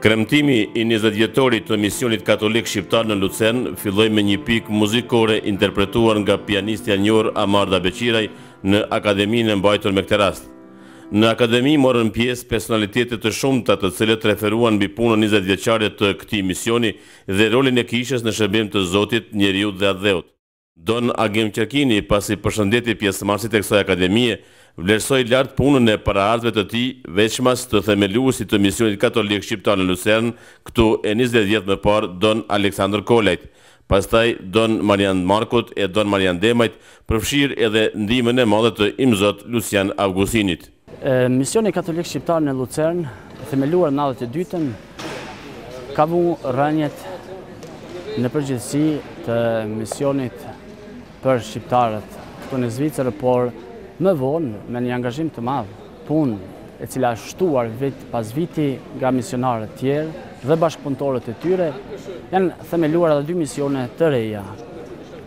Kremtimi I 20 vjetorit të misionit katolik shqiptar në Lucern filloi me një pikë muzikore interpretuar nga pianistja e njohur Amarda Beqiraj në Akademinë e mbajtur me këtë rast. Në akademi morën pjesë personalitete të shumta të cilët referuan mbi punën 20 vjeçare të këtij misioni dhe rolin e kishës në shërbim të Zotit, njeriut dhe atdheut. Don Agim Qerkini, pasi përshëndeti pjesëmarrësit e kësaj akademie, vlerësoi lart punën e paraardhësve të tij, veçmas të themeluesit të misionit katolik shqiptar në Lucern, këtu e 20 vjet më parë Don Aleksandr Kolajt. Pastaj Don Marian Markut e Don Marian Demajt, përfshirë edhe ndihmën e madhe të Imzot Lucian Augustinit. Misioni katolik shqiptar në Lucern, themeluar në 92-ën, ka vu rënjet në përgjithësi të misionit për shqiptarët këtu në Zvicër, por më vonë me një angazhim të madh, punë e cila është shtuar vit pas viti nga misionarët tjerë dhe bashkëpunëtorët e tyre, janë themeluar edhe 2 misione të reja.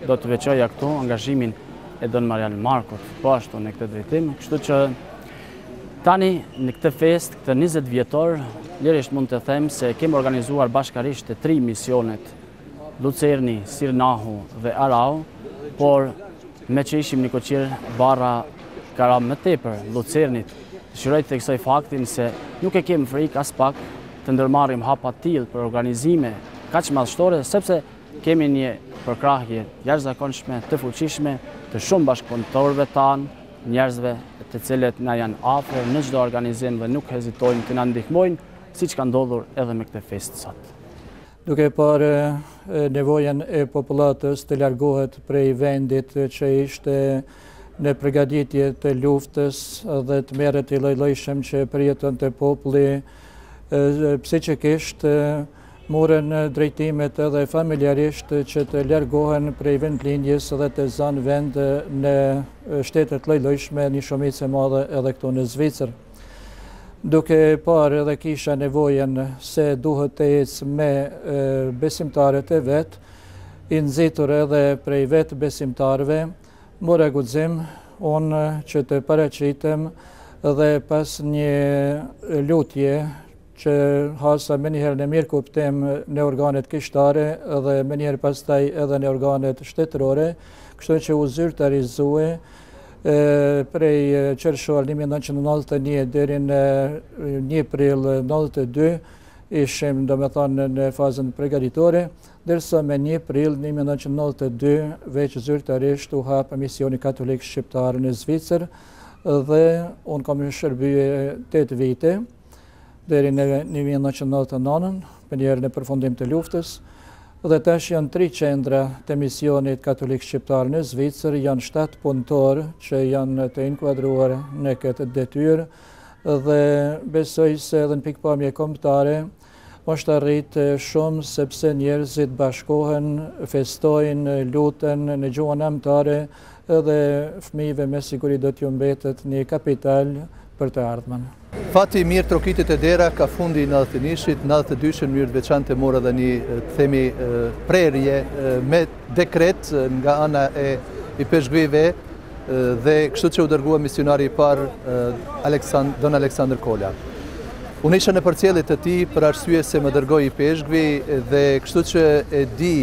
Do të veçoja këtu angazhimin e Don Marian Markut, po ashtu në këtë drejtim, kështu që tani në këtë fest, këtë 20 vjetor, lirisht mund të them se kemi organizuar bashkarisht të 3 misionet, Lucerni, Sirnahu dhe Arau, por me që ishim një koqirë bara kara më tepër Lucernit, dëshiroj të theksoj faktin se nuk e kemi frikë as pak të ndërmarrim hapa tillë për organizime kaq madhështore, sepse kemi një përkrahje jashtëzakonshme, të fuqishme, të shumë bashkëpunëtorëve tanë, njerëzve të cilët na janë afër në çdo organizim dhe nuk hezitojnë të na ndihmojnë, siç ka ndodhur edhe me këtë fest sot. Duke parë nevojën e popullatës të largohet prej vendit që ishte në përgatitje të luftës dhe të merret I lloj-llojshëm që përjetonte populli, psikikisht morën drejtimet edhe familjarisht që të largohen prej vendlinjës dhe të zanë vend në shtetet lloj-llojshme, një shumicë e madhe edhe këtu në Zvicër. Duke parë edhe kisha nevojën se duhet të ecë me besimtarët e vetë, I nxitur edhe prej vetë besimtarëve, mora guxim unë që të paraqitem dhe pas një lutje që hasa me njëherë në mirë kuptim në organet kishtare dhe me njëherë pastaj edhe në organet shtetërore, kështu që u zyrtarizue prej qershor 1991 deri në 1 prill 92 ishim domethënë në fazën përgatitore, ndërsa me 1 prill 1992 veç zyrtarisht u hap misioni katolik shqiptar në Zvicër dhe unë kam shërbyer 8 vite deri në 1999, për njerë në përfundim të luftës, dhe tash janë 3 qendra të misionit katolik shqiptar në Zvicër, janë 7 punëtorë që janë të inkuadruar në këtë detyrë dhe besoj se edhe në pikpamje kombëtare është arrit shumë sepse njerëzit bashkohen, festojnë, luten në gjuhën anëtare dhe fëmijëve me siguri do t'ju mbetet një kapital për të ardhmen. Fati mirë trokitit e dera ka fundi 91-shit, 92-shën mënyrë veçantë mora dhe një themi prerje me dekret nga ana e I peshqvive dhe kështu që u dërgua misionari I parë Don Aleksandr Kola. Unë isha në përcjellit të tij për arsye se më dërgoi I peshqvi dhe kështu që e di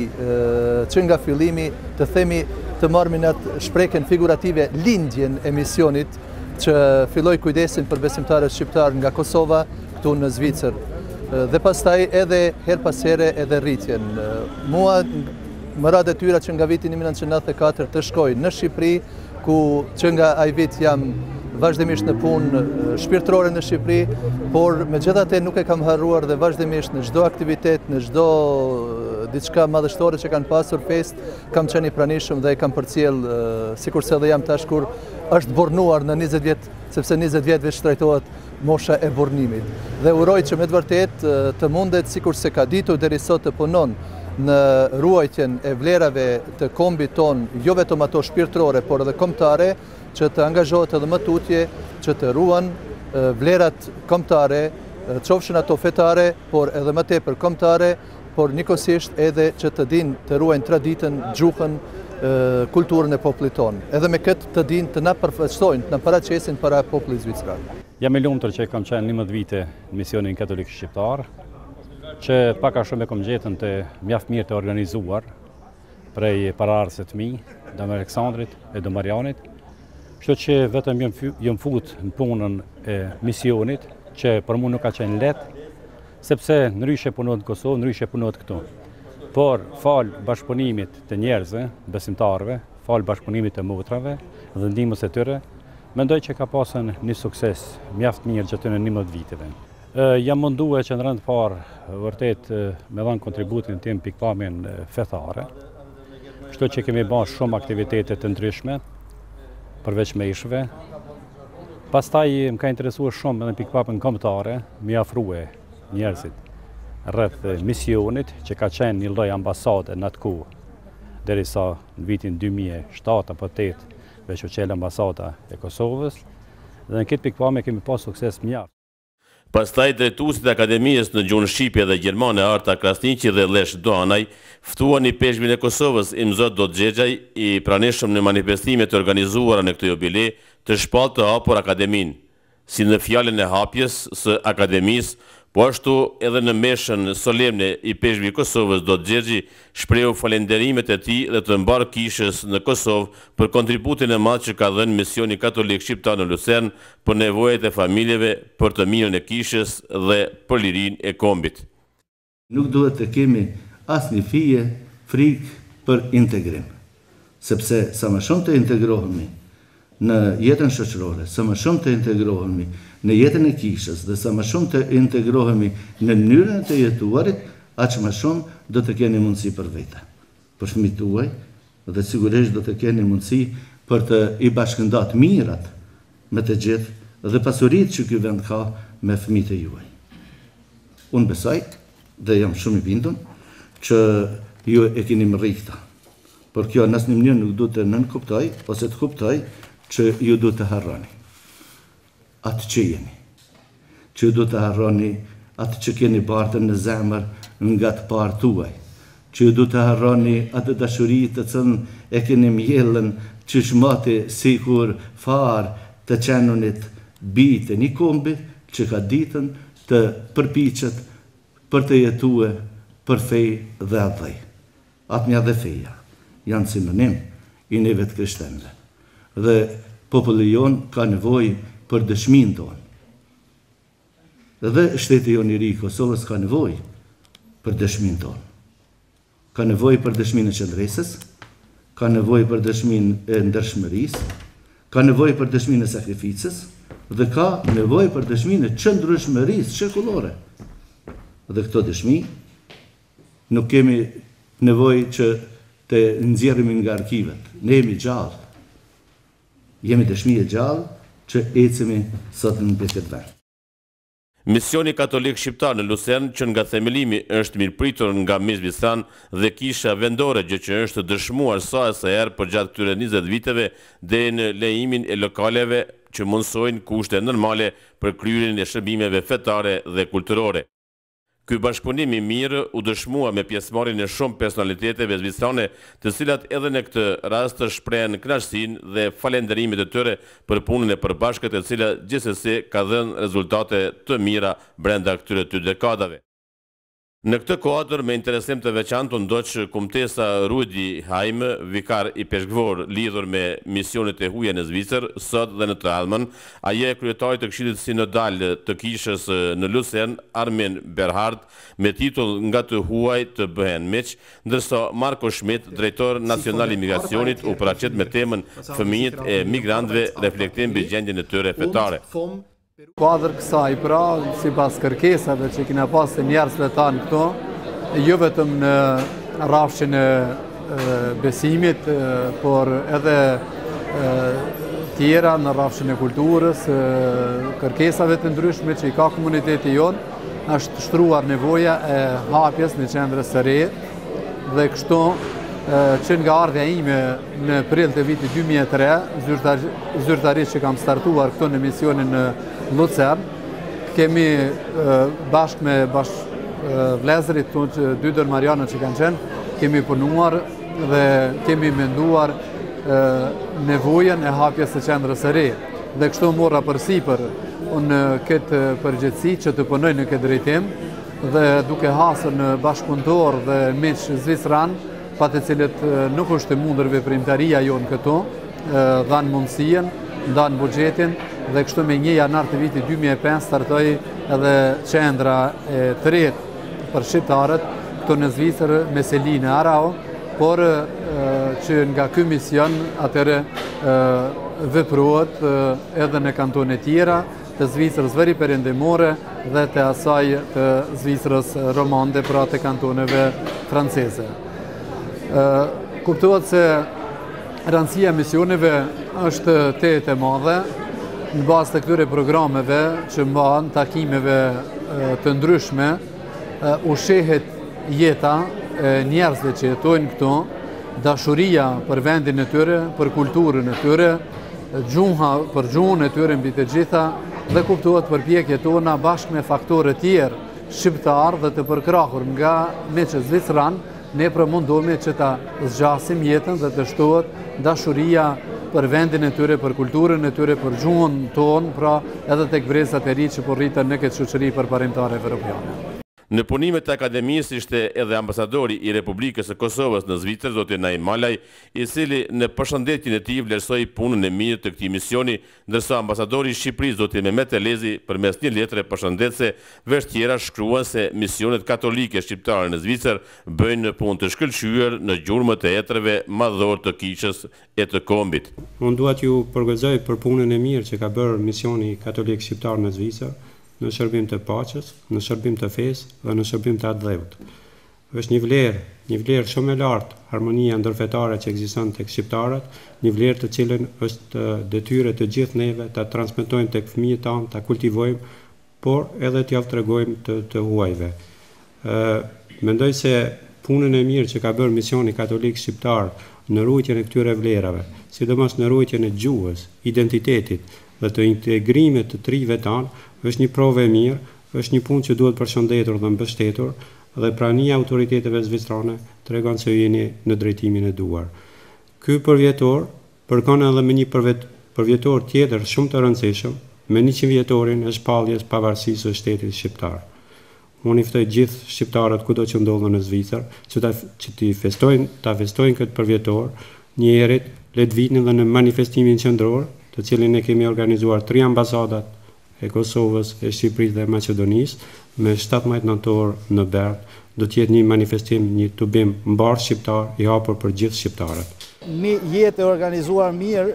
që nga fillimi të themi të marrim atë shprehjen figurative lindjen e misionit që filloi kujdesin për besimtarët shqiptar nga Kosova këtu në Zvicër dhe pastaj edhe her pas here edhe rritjen. Mua më ra detyra që nga viti 1994 të shkoj në Shqipëri, ku që nga ai vit jam vazhdimisht në punë shpirtërore në Shqipëri, por megjithatë nuk e kam harruar dhe vazhdimisht në çdo aktivitet, në çdo diçka madhështore që kanë pasur fest, kam qenë I pranishëm dhe e kam përcjell sikurse edhe jam tash kur është burnuar në 20 vjet, sepse 20 vjetëve shtrajtohet mosha e burnimit. Dhe uroj që me të vërtet të mundet sikurse ka ditur deri sot të punon në ruajtjen e vlerave të kombit ton, jo vetëm ato shpirtërore, por edhe kombëtare, që të angazhohet edhe më tutje, që të ruan vlerat kombëtare, qofshin ato fetare, por edhe më tepër kombëtare, por njëkohësisht edhe që të dinë të ruajnë traditën, gjuhën, kulturën e popullit tonë. Edhe me këtë të dinë të na përfaqësojnë, të na paraqesin para popullit zvicrar. Jam I lumtur që kam qenë 11 vite në misionin katolik shqiptar që paka shumë e kom gjetën të mjaft mirë të organizuar prej paraardhësve të mi, Dom Aleksandrit e Dom Marianit, kështu që vetëm jam fut në punën e misionit, që për mu nuk ka qenë lehtë, sepse ndryshe punohet në Kosovë, ndryshe punohet këtu. Por fal bashkëpunimit të njerëzve, besimtarëve, fal bashkëpunimit të motrave dhe ndihmës së tyre, mendoj që ka pasur një sukses mjaft mirë gjatë në 11 viteve. Jam munduar që në rënd parë vërtet me dhënë kontributin tim pikpamjen fetare, kështu që kemi bërë shumë aktivitete të ndryshme, përveç me ishve. Pastaj më ka interesuar shumë edhe pikpamjen kombëtare, më ofrua njerëzit rreth misionit që ka qenë një lloj ambasade në atë kohë, derisa në vitin 2007 apo 2008 veç u qelë ambasada e Kosovës, dhe në këtë pikpamje kemi pas sukses mjaft. Pastaj drejtuesit e Akademisë në gjuhën shqipe dhe gjermane Arta Krasniqi dhe Lesh Doanaj ftuan i peshqvin e Kosovës Imzot Dodxhexhaj i pranishëm në manifestimet të organizuara në këtë jubile të shpallë të hapur Akademinë, si në fjalën e hapjes së Akademisë, po ashtu edhe në meshën solemne i peshqvi Kosovës Dodxhexhi shprehu falenderimet e tij dhe të mbar kishës në Kosovë për kontributin e madh që ka dhënë misioni katolik shqiptar në Lucern për nevojat e familjeve, për të mirën e kishës dhe për lirinë e kombit. Nuk duhet të kemi asnjë fije frikë për integrim, sepse sa më shumë të integrohemi në jetën shoqërore, sa më shumë të integrohemi në jetën e kishës dhe sa më shumë të integrohemi në mënyrën e të jetuarit, aq më shumë do të keni mundësi për vete, për fëmijët tuaj, dhe sigurisht do të keni mundësi për të i bashkëndat mirat me të gjithë dhe pasuritë që ky vend ka me fëmijët e juaj. Unë besoj dhe jam shumë i bindur që ju e keni mërrikta, por kjo në asnjë mënyrë nuk do të nënkuptoj ose të kuptoj që ju do të harroni atë që jeni, që do të harroni atë që keni bartën në zemër nga të parë tuaj, që do të harroni atë dashuri të cilën e keni mbjellën që shmati sikur farë të qenunit bijtë e një kombi që ka ditën të përpiqet për të jetue për fej dhe adhej. Atmja dhe feja janë sinonim i neve të krishterëve. Dhe populli jon ka nevojë për dëshminë tonë. Dhe shteti jon i ri i Kosovës ka nevojë për dëshminë tonë. Ka nevojë për dëshminë e qendresës, ka nevojë për dëshminë e ndershmërisë, ka nevojë për dëshminë e sakrificës dhe ka nevojë për dëshminë e qëndrueshmërisë shekullore. Dhe këto dëshmi nuk kemi nevojë që të nxjerremi nga arkivet. Ne jemi gjallë. Jemi dëshmi e gjallë që ecemi sot në këtë vend. Misioni katolik shqiptar në Lucern, që nga themelimi është mirëpritur nga Mizbistan dhe kisha vendore, gjë që është dëshmuar sa e sa herë për gjatë këtyre 20 viteve deri në lejimin e lokaleve që mundsojnë kushte normale për kryerjen e shërbimeve fetare dhe kulturore. Ky bashkëpunim i mirë u dëshmua me pjesëmarrjen e shumë personaliteteve zvistrane, të cilat edhe në këtë rast shprehen kënaqësinë dhe falënderimet e tyre për punën e përbashkët, e cila gjithsesi ka dhënë rezultate të mira brenda këtyre 2 dekadave. Në këtë kuadër, me interesim të veçantë, ndoq kumtesa Rudi Hajm, vikar i peshkvor lidhur me misionet e huaja në Zvicër, sot dhe në të ardhmen, ai e kryetari të Këshillit Sinodal të Kishës në Lucern, Armin Berhard, me titull Nga të huaj të bëhen miq, ndërsa Marko Schmidt, drejtor nacional i migracionit, u paraqit me temën fëmijët e migrantëve, reflektim mbi gjendjen e tyre fetare. Kuadër kësaj pra, si pas kërkesave që kina pas të njerëzve tanë këto, jo vetëm në rafshin e besimit, por edhe tjera në rafshin e kulturës, kërkesave të ndryshme që i ka komuniteti jonë, është shtruar nevoja e hapjes në qendrës së re, dhe kështu që nga ardhja ime në prill të vitit 2003, zyrtarisht që kam startuar këto në misionin në Lucern, kemi bashkë me vlezërit tonë që 2 Dom Marianët që kanë qenë, kemi punuar dhe kemi menduar nevojen e hapjes së qendrës së re. Dhe kështu morra përsipër unë këtë përgjegjësi që të punoj në këtë drejtim dhe duke hasur në bashkëpunëtor dhe miq Zvicran, pa të cilët nuk është e mundur veprimtaria jonë këtu, dhanë mundësien, ndanë buxhetin dhe kështu me 1 janar të vitit 2005 startoi edhe qendra e tretë për shqiptarët këtu në Zvicër me Seline Arau, por që nga ky mision atëre veprohet edhe në kantone tjera të Zvicrës veriperëndimore dhe të asaj të Zvicrës romande, pra të kantoneve franceze. Kuptohet se rëndësia e misioneve është tetë e madhe në bazë të këtyre programeve që mbahen, takimeve të ndryshme, ushehet jeta e njerëzve që jetojnë këtu, dashuria për vendin e tyre, për kulturën e tyre, gjuha për gjuhën e tyre mbi të gjitha, dhe kuptohet përpjekjet tona bashkë me faktorë tjerë shqiptar dhe të përkrahur nga miqët Zvicran, ne mundohemi që ta zgjasim jetën dhe të shtohet dashuria për vendin e tyre, për kulturën e tyre, për gjuhën tonë, pra edhe tek brezat e ri që po rritën në këtë shoqëri përparimtare evropiane. Në punimet e akademisë ishte edhe ambasadori i Republikës së Kosovës në Zvicër, Zoti Naim Malaj, i cili në përshëndetjen e tij vlerësoi punën e mirë të këtij misioni, ndërsa ambasadori i Shqipërisë, Zoti Mehmet Elezi, përmes një letre përshëndetëse, veç tjera shkruan se misionet katolike shqiptare në Zvicër bëjnë punë të shkëlqyer në gjurmët e etreve madhor të Kiqës e të Kombit. Unë dua t'ju përgëzoj për punën e mirë që ka bërë misioni katolik shqiptar në Zvicër, në shërbim të paqes, në shërbim të fesë dhe në shërbim të atë dhëut. Është një vlerë shumë e lartë, harmonia ndërfetare që ekziston tek shqiptarët, një vlerë të cilën është detyrë të gjithë neve ta transmetojmë tek fëmijët tanë, ta kultivojmë, por edhe t'ia tregojmë të huajve. Mendoj se punën e mirë që ka bërë misioni katolik shqiptar në ruajtjen e këtyre vlerave, sidomos në ruajtjen e gjuhës, identitetit dhe të integrimit të trive tanë, është një provë e mirë, është një punë që duhet përshëndetur dhe mbështetur, dhe prania e autoriteteve zvicrane tregon se jeni në drejtimin e duar. Ky përvjetor përkon edhe me një përvjetor tjetër shumë të rëndësishëm, me 100 vjetorin e shpalljes pavarësisë së shtetit shqiptar. Unë i ftoj gjithë shqiptarët kudo që ndodhen në Zvicër, që ta festojnë këtë përvjetor, një herët le të vinë edhe në manifestimin qendror, të cilin ne kemi organizuar 3 ambasadat e Kosovës, e Shqipërisë dhe Maqedonisë, me 17 nëntor në Berdë, do të jetë një manifestim, një tubim mbar shqiptar, i hapur për gjithë shqiptarët. Një jetë e organizuar mirë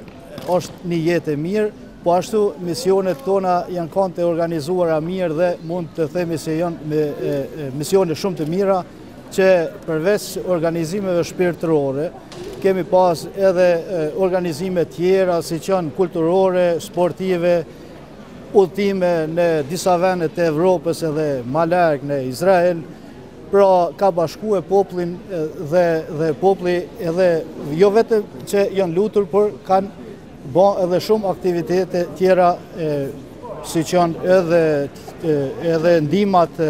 është një jetë e mirë, po ashtu misionet tona janë kanë të organizuara mirë dhe mund të themi se janë me misione shumë të mira, që përveç organizimeve shpirtërore, kemi pas edhe organizime tjera, si që janë kulturore, sportive, udhëtime në disa vende të Evropës edhe më larg në Izrael, pra ka bashkuar popullin dhe populli edhe jo vetëm që janë lutur, por kanë bën edhe shumë aktivitete tjera, si që janë edhe ndihmat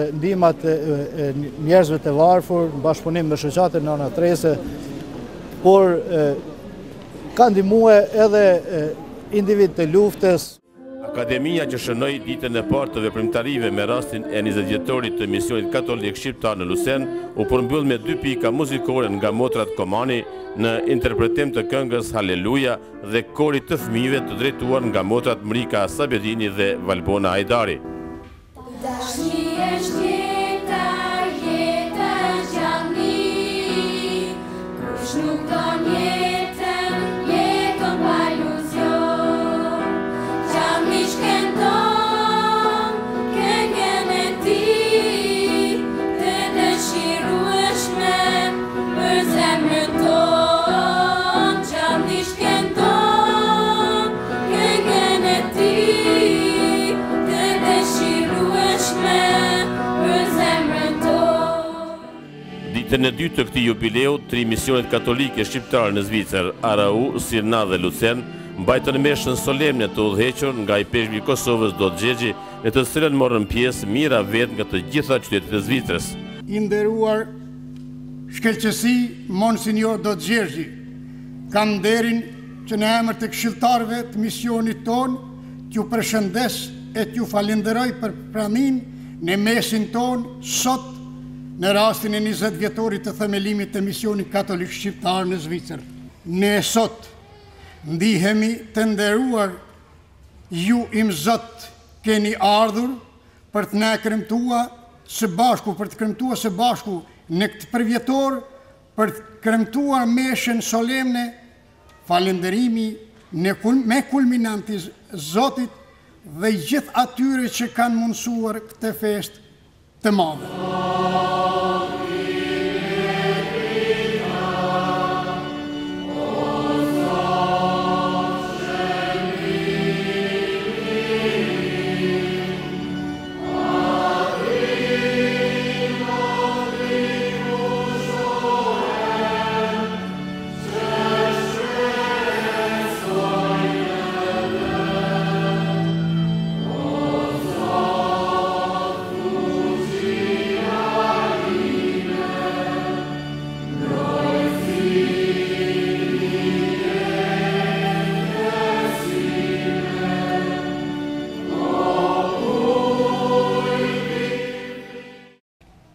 njerëzve të varfër, në bashkëpunim me shoqatën në Ana Trese, por kanë ndihmuar edhe individ të luftës. Akademia që shënoi ditën e parë të veprimtarive me rastin e 20 vjetorit të misionit katolik shqiptar në Lusen, u përmbyll me 2 pika muzikore nga motrat Komani në interpretim të këngës Haleluja dhe korit të fëmijëve të drejtuar nga motrat Mrika Sabedini dhe Valbona Hajdari. Ditën e dytë të këtij jubileu, 3 misionet katolike shqiptare në Zvicër, Arau, Sirna dhe Lucen, mbajtën meshën solemne të udhëhequr nga i peshqi i Kosovës Dodë Xhexhi, në të cilën morën pjesë mira vetë nga të gjitha qytetet e Zvicrës. I nderuar shkelqësi Monsinjor Dodë Xhexhi, kam nderin që në emër të këshilltarëve të misionit ton t'ju përshëndes e t'ju falenderoj për praninë në mesin tonë sot në rastin e 20 vjetorit të themelimit të Misionit Katolik Shqiptar në Zvicër. Ne sot ndihemi të nderuar, ju im Zot keni ardhur për të na kremtuar së bashku, për të kremtuar së bashku në këtë përvjetor, për të kremtuar meshën solemne, falënderimi me kulminanti Zotit dhe gjithë atyre që kanë mundësuar këtë fest të madhe.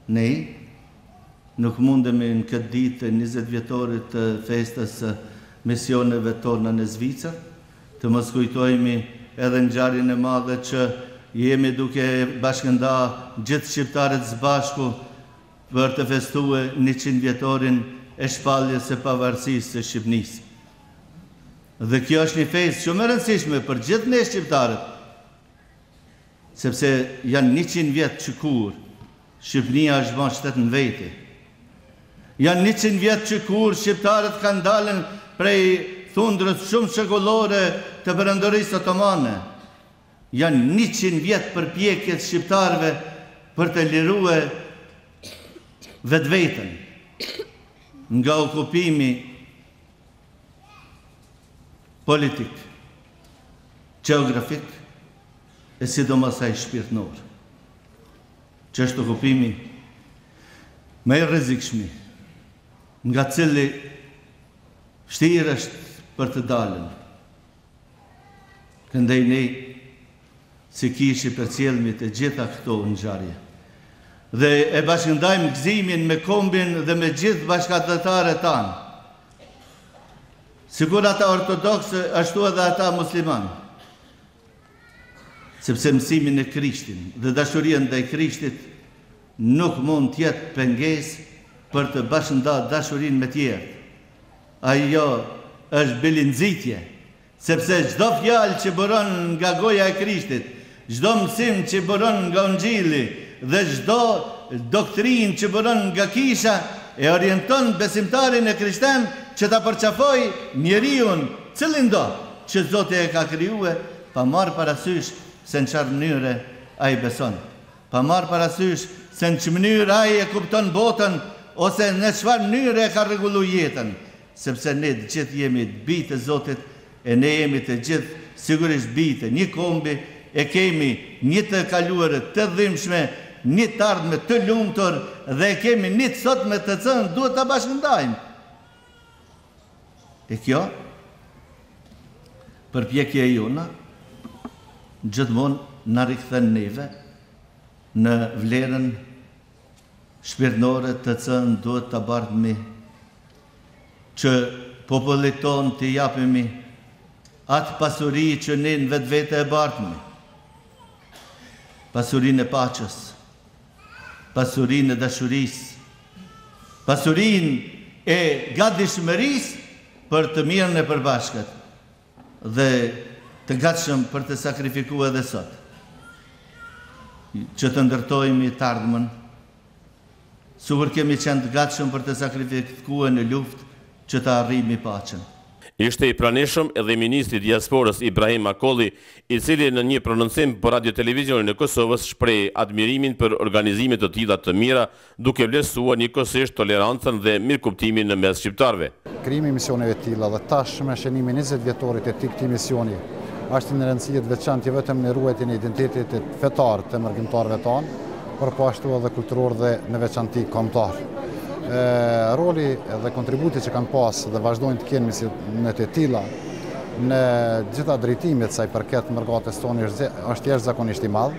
Ne nuk mundemi në këtë ditë të 20 vjetorit të festës misioneve tona në Zvicër, të mos kujtojmë edhe ngjarjen e madhe që jemi duke bashkënda gjithë shqiptarët së bashku për të festuar 100 vjetorin e shpalljes së pavarësisë së Shqipërisë. Dhe kjo është një festë shumë e rëndësishme për gjithë ne shqiptarët, sepse janë 100 vjet që kur Shqipënia është bërë shtet në veti. Janë 100 vjet që kur shqiptarët kanë dalën prej thundrës shumë shekullore të Perëndorisë Otomane. Janë 100 vjet përpjekjet shqiptarëve për të liruar vetveten nga okupimi politik, geografik e sidomos ai shpirtëror, që është okupimi më i rrezikshëm, nga cili vështirë është për të dalën. Këndej ne si kish i përcjellmi të gjitha këto ngjarje dhe e bashkëndajmë gëzimin me kombin dhe me gjithë bashkëdhetarët tanë, sikur ata ortodoksë ashtu edhe ata musliman, sepse mësimin e Krishtin dhe dashuria ndaj Krishtit nuk mund të jetë pengesë për të bashkëndarë dashurinë me tjerë. Ajo është bilinxitje, sepse çdo fjalë që bëron nga goja e Krishtit, çdo mësim që bëron nga Ungjilli dhe çdo doktrinë që bëron nga kisha e orienton besimtarin e krishterë që ta përqafoj njeriun cilin do që Zoti e ka krijuar, pa marrë parasysh se në çfarë mënyre ai beson, pa marrë parasysh se në çfarë mënyrë ai e kupton botën ose në çfarë mënyre e ka rregulluar jetën, sepse ne të gjithë jemi të bijtë të Zotit e ne jemi të gjithë sigurisht bijtë një kombi, e kemi një të kaluar të dhimbshme, një të ardhme të lumtur dhe kemi një të sotme të cilën duhet ta bashkëndajmë. E kjo përpjekja jona gjithmonë na rikthen neve në vlerën shpirtërore të cilën duhet ta bardhmi, që popullit tonë të japemi atë pasuri që ne në vetvete e bardhmi, pasurinë e paqes, pasurinë e dashurisë, pasurinë e gatishmërisë për të mirën e përbashkët dhe të gatshëm për të sakrifikuar edhe sot, që të ndërtojmë të ardhmen, sikur kemi qenë të gatshëm për të sakrifikuar në luftë që të arrijmë paqen. Ishte i pranishëm edhe ministri i diasporës Ibrahim Akolli, i cili në një prononcim për radio-televizionin e Kosovës shpreh admirimin për organizime të tilla të mira, duke vlerësuar njëkohësisht tolerancën dhe mirëkuptimin në mes shqiptarëve. Krijimi i misioneve të tilla dhe tashmë shënimi 20 vjetorit të këtij misioni është një rëndësi të veçantë vetëm në ruajtjen e identitetit fetar të mërgjimtarëve tanë, por po ashtu edhe kulturor dhe në veçantë kombëtar. Roli dhe kontributi që kanë pas dhe vazhdojnë të kenë misionet e tilla në gjitha drejtimet sa i përket mërgatës tonë është jashtëzakonisht i madh.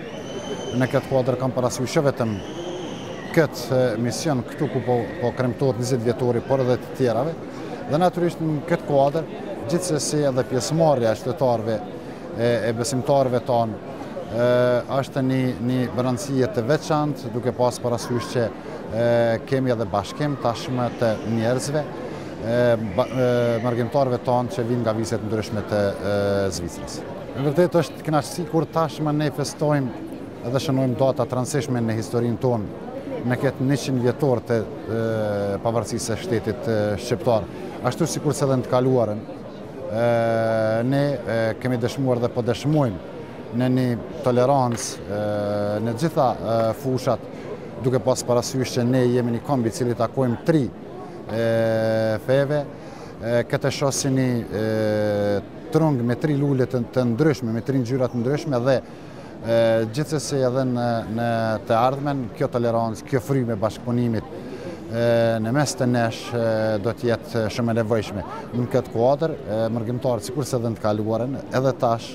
Në këtë kuadër kam parasysh jo vetëm këtë mision këtu ku po kremtohet 20 vjetori, por edhe të tjerave, dhe natyrisht në këtë kuadër gjithsesi edhe pjesëmarrja e qytetarëve e besimtarëve tonë është një rëndësie të veçantë, duke pas parasysh që kemi edhe bashkim tashmë të njerëzve, mërgjimtarëve tonë që vinë nga vizet ndryshme të Zvicrës. Në vërtet është kënaqësi kur tashmë ne festojmë edhe shënojmë data të rëndësishme në historinë tonë në këtë 100 vjetor të pavarësisë së shtetit shqiptar. Ashtu sikur se edhe në të kaluarën, ne kemi dëshmuar dhe po dëshmojmë në një tolerancë në gjitha fushat, duke pas parasysh që ne jemi një kombi cili takojmë 3 feve, këtë shoh si një trung me 3 lule të ndryshme, me 3 ngjyra të ndryshme dhe gjithsesi edhe në të ardhmen kjo tolerancë, kjo frymë e bashkëpunimit në mes të nesh do të jetë shumë e nevojshme. Në këtë kuadër, mërgjimtarët sikurse edhe në të kaluarën, edhe tash,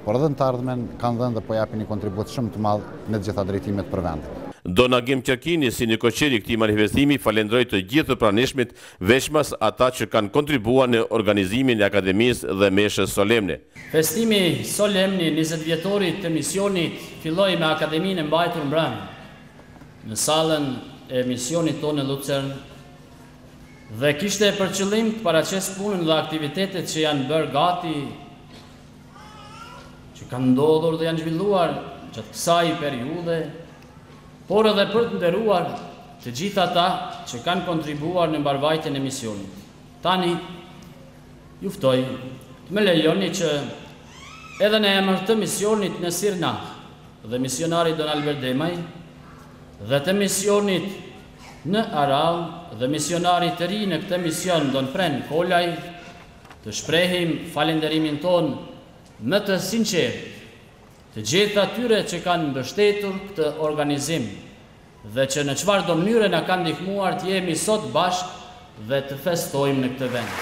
por edhe në të ardhmen kanë dhënë dhe po japin një kontribut shumë të madh në të gjitha drejtimet për vendin. Donagim Qerkini, si një koqeri këtij manifestimi, falendroi të gjithë të pranishmit, veçmas ata që kanë kontribuar në organizimin e akademisë dhe meshës solemne. Festimi solemni 20 vjetorit të misionit filloi me Akademinë e mbajtur mbrëmje, në sallën e misionit tonë në Lucern, dhe kishte për qëllim të paraqes punën dhe aktivitetet që janë bërë gati, që kanë ndodhur dhe janë zhvilluar gjatë kësaj periudhe, por edhe për të nderuar të gjithë ata që kanë kontribuar në mbarvajtjen e misionit. Tani, juftoj të më lejoni që edhe në emër të misionit në Sirnah dhe misionari Don Albert Demaj, dhe të misionit në Arau dhe misionari të ri në këtë mision Don Pren Kolaj, të shprehim falenderimin ton më të sinqert të gjithë atyre që kanë mbështetur këtë organizim dhe që në çfarëdo mënyre na kanë ndihmuar të jemi sot bashkë dhe të festojmë në këtë vend.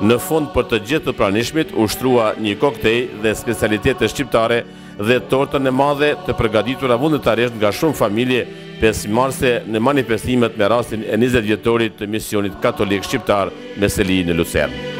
Në fund për të gjithë të pranishmit ushtrua një koktej dhe specialitete shqiptare dhe tortën e madhe të përgatitura vullnetarisht nga shumë familje pjesëmarrëse në manifestimet me rastin e 20 vjetorit të misionit katolik shqiptar me seli në Lucern.